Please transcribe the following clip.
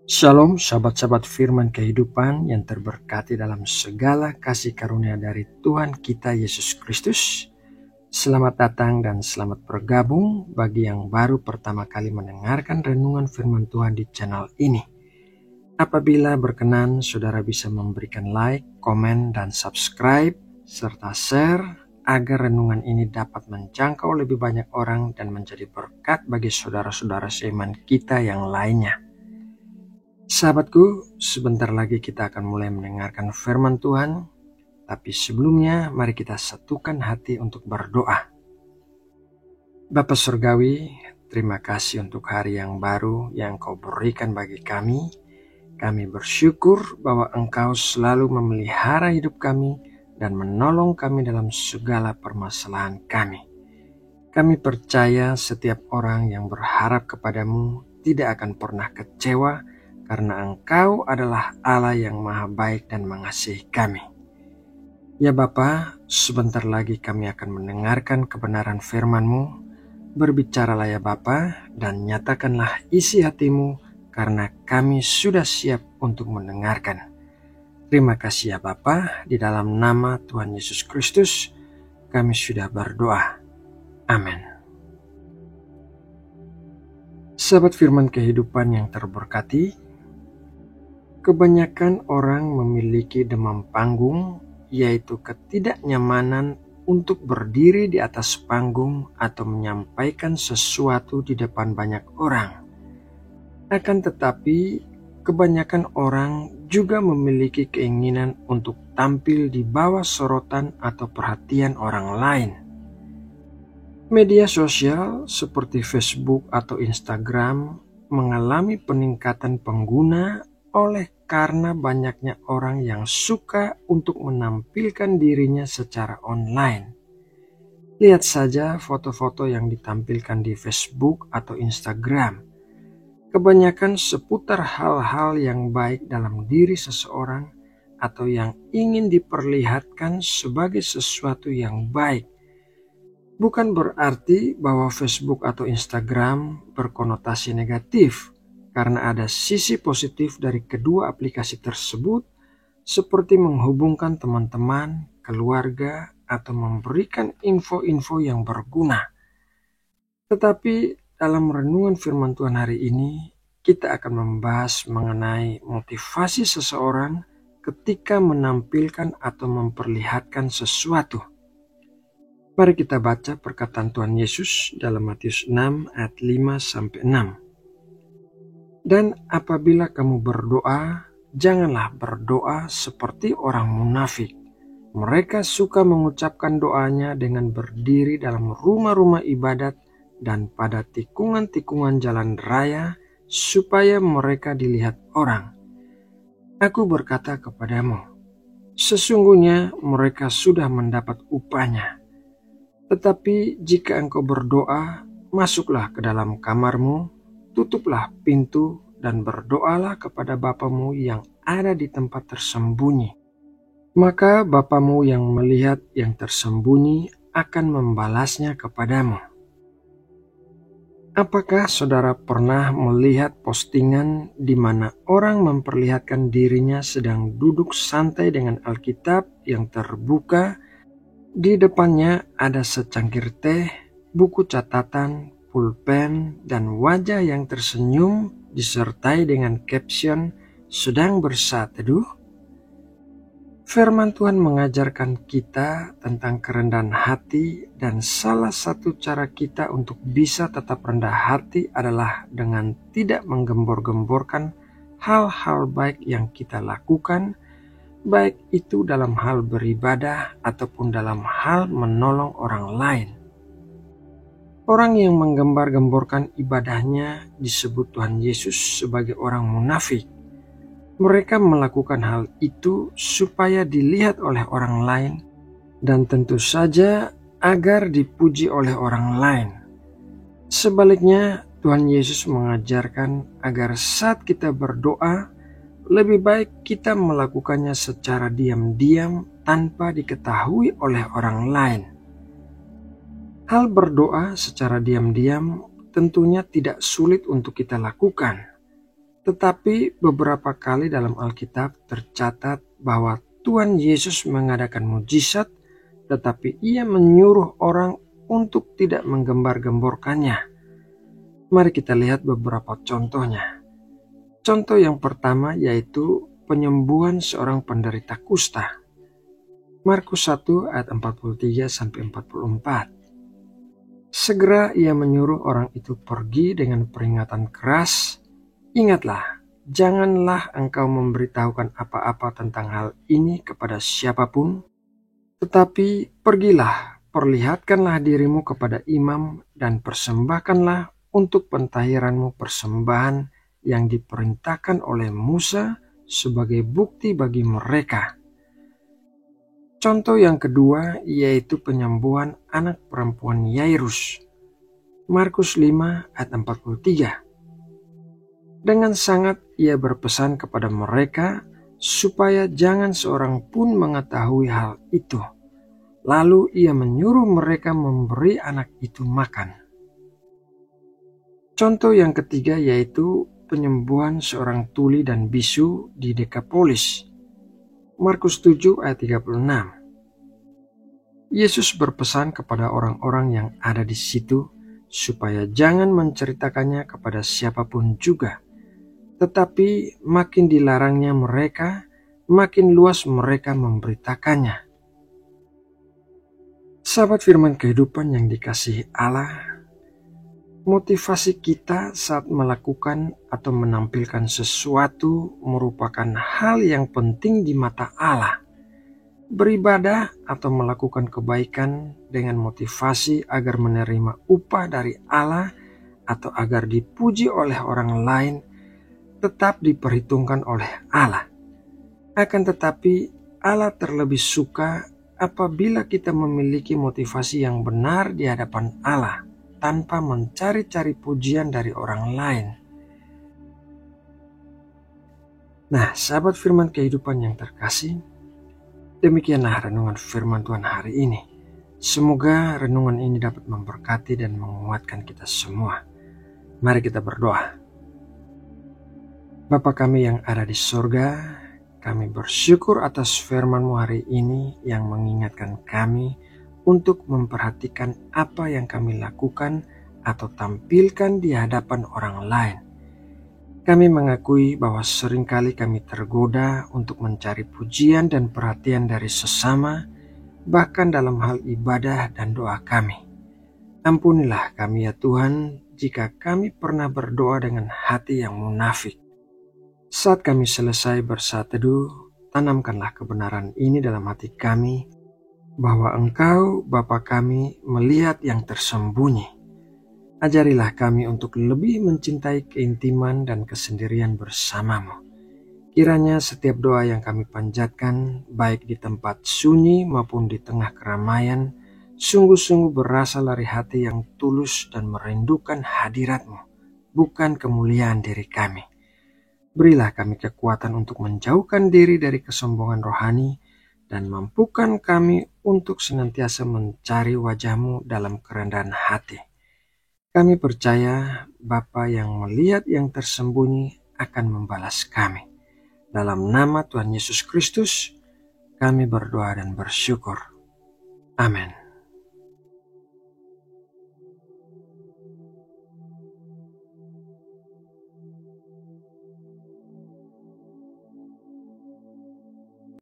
Shalom sahabat-sahabat firman kehidupan yang terberkati dalam segala kasih karunia dari Tuhan kita Yesus Kristus. Selamat datang dan selamat bergabung bagi yang baru pertama kali mendengarkan renungan firman Tuhan di channel ini. Apabila berkenan, saudara bisa memberikan like, komen, dan subscribe, serta share agar renungan ini dapat menjangkau lebih banyak orang dan menjadi berkat bagi saudara-saudara seiman kita yang lainnya. Sahabatku, sebentar lagi kita akan mulai mendengarkan firman Tuhan, tapi sebelumnya mari kita satukan hati untuk berdoa. Bapa Surgawi, terima kasih untuk hari yang baru yang Kau berikan bagi kami. Kami bersyukur bahwa Engkau selalu memelihara hidup kami dan menolong kami dalam segala permasalahan kami. Kami percaya setiap orang yang berharap kepadamu tidak akan pernah kecewa, karena Engkau adalah Allah yang maha baik dan mengasihi kami. Ya Bapa, sebentar lagi kami akan mendengarkan kebenaran firman-Mu. Berbicaralah ya Bapa, dan nyatakanlah isi hati-Mu, karena kami sudah siap untuk mendengarkan. Terima kasih ya Bapa, di dalam nama Tuhan Yesus Kristus kami sudah berdoa. Amin. Sahabat firman kehidupan yang terberkati, kebanyakan orang memiliki demam panggung, yaitu ketidaknyamanan untuk berdiri di atas panggung atau menyampaikan sesuatu di depan banyak orang. Akan tetapi, kebanyakan orang juga memiliki keinginan untuk tampil di bawah sorotan atau perhatian orang lain. Media sosial seperti Facebook atau Instagram mengalami peningkatan pengguna karena banyaknya orang yang suka untuk menampilkan dirinya secara online. Lihat saja foto-foto yang ditampilkan di Facebook atau Instagram. Kebanyakan seputar hal-hal yang baik dalam diri seseorang atau yang ingin diperlihatkan sebagai sesuatu yang baik. Bukan berarti bahwa Facebook atau Instagram berkonotasi negatif, karena ada sisi positif dari kedua aplikasi tersebut, seperti menghubungkan teman-teman, keluarga, atau memberikan info-info yang berguna. Tetapi dalam renungan firman Tuhan hari ini, kita akan membahas mengenai motivasi seseorang ketika menampilkan atau memperlihatkan sesuatu. Mari kita baca perkataan Tuhan Yesus dalam Matius 6 ayat 5-6. Dan apabila kamu berdoa, janganlah berdoa seperti orang munafik. Mereka suka mengucapkan doanya dengan berdiri dalam rumah-rumah ibadat dan pada tikungan-tikungan jalan raya, supaya mereka dilihat orang. Aku berkata kepadamu, sesungguhnya mereka sudah mendapat upahnya. Tetapi jika engkau berdoa, masuklah ke dalam kamarmu, tutuplah pintu dan berdoalah kepada Bapamu yang ada di tempat tersembunyi. Maka Bapamu yang melihat yang tersembunyi akan membalasnya kepadamu. Apakah saudara pernah melihat postingan di mana orang memperlihatkan dirinya sedang duduk santai dengan Alkitab yang terbuka? Di depannya ada secangkir teh, buku catatan, pulpen, dan wajah yang tersenyum disertai dengan caption sedang bersaat teduh? Firman Tuhan mengajarkan kita tentang kerendahan hati, dan salah satu cara kita untuk bisa tetap rendah hati adalah dengan tidak menggembor-gemborkan hal-hal baik yang kita lakukan, baik itu dalam hal beribadah ataupun dalam hal menolong orang lain. Orang yang menggembar-gemborkan ibadahnya disebut Tuhan Yesus sebagai orang munafik. Mereka melakukan hal itu supaya dilihat oleh orang lain dan tentu saja agar dipuji oleh orang lain. Sebaliknya, Tuhan Yesus mengajarkan agar saat kita berdoa, lebih baik kita melakukannya secara diam-diam tanpa diketahui oleh orang lain. Hal berdoa secara diam-diam tentunya tidak sulit untuk kita lakukan. Tetapi beberapa kali dalam Alkitab tercatat bahwa Tuhan Yesus mengadakan mujizat, tetapi ia menyuruh orang untuk tidak menggembar-gemborkannya. Mari kita lihat beberapa contohnya. Contoh yang pertama yaitu penyembuhan seorang penderita kusta. Markus 1 ayat 43-44. Segera ia menyuruh orang itu pergi dengan peringatan keras, "Ingatlah, janganlah engkau memberitahukan apa-apa tentang hal ini kepada siapapun, tetapi pergilah, perlihatkanlah dirimu kepada imam dan persembahkanlah untuk pentahiranmu persembahan yang diperintahkan oleh Musa sebagai bukti bagi mereka." Contoh yang kedua yaitu penyembuhan anak perempuan Yairus. Markus 5 ayat 43. Dengan sangat ia berpesan kepada mereka supaya jangan seorang pun mengetahui hal itu. Lalu ia menyuruh mereka memberi anak itu makan. Contoh yang ketiga yaitu penyembuhan seorang tuli dan bisu di Dekapolis. Markus 7 ayat 36. Yesus berpesan kepada orang-orang yang ada di situ supaya jangan menceritakannya kepada siapapun juga. Tetapi makin dilarangnya mereka, makin luas mereka memberitakannya. Sahabat firman kehidupan yang dikasihi Allah, motivasi kita saat melakukan atau menampilkan sesuatu merupakan hal yang penting di mata Allah. Beribadah atau melakukan kebaikan dengan motivasi agar menerima upah dari Allah atau agar dipuji oleh orang lain tetap diperhitungkan oleh Allah. Akan tetapi Allah terlebih suka apabila kita memiliki motivasi yang benar di hadapan Allah tanpa mencari-cari pujian dari orang lain. Nah, sahabat firman kehidupan yang terkasih, demikianlah renungan firman Tuhan hari ini. Semoga renungan ini dapat memberkati dan menguatkan kita semua. Mari kita berdoa. Bapa kami yang ada di sorga, kami bersyukur atas firman-Mu hari ini yang mengingatkan kami untuk memperhatikan apa yang kami lakukan atau tampilkan di hadapan orang lain. Kami mengakui bahwa seringkali kami tergoda untuk mencari pujian dan perhatian dari sesama, bahkan dalam hal ibadah dan doa kami. Ampunilah kami ya Tuhan, jika kami pernah berdoa dengan hati yang munafik. Saat kami selesai bersaat teduh, tanamkanlah kebenaran ini dalam hati kami, bahwa Engkau, Bapa kami, melihat yang tersembunyi. Ajarilah kami untuk lebih mencintai keintiman dan kesendirian bersama-Mu. Kiranya setiap doa yang kami panjatkan, baik di tempat sunyi maupun di tengah keramaian, sungguh-sungguh berasal dari hati yang tulus dan merindukan hadirat-Mu, bukan kemuliaan diri kami. Berilah kami kekuatan untuk menjauhkan diri dari kesombongan rohani dan mampukan kami untuk senantiasa mencari wajah-Mu dalam kerendahan hati. Kami percaya Bapa yang melihat yang tersembunyi akan membalas kami. Dalam nama Tuhan Yesus Kristus, kami berdoa dan bersyukur. Amin.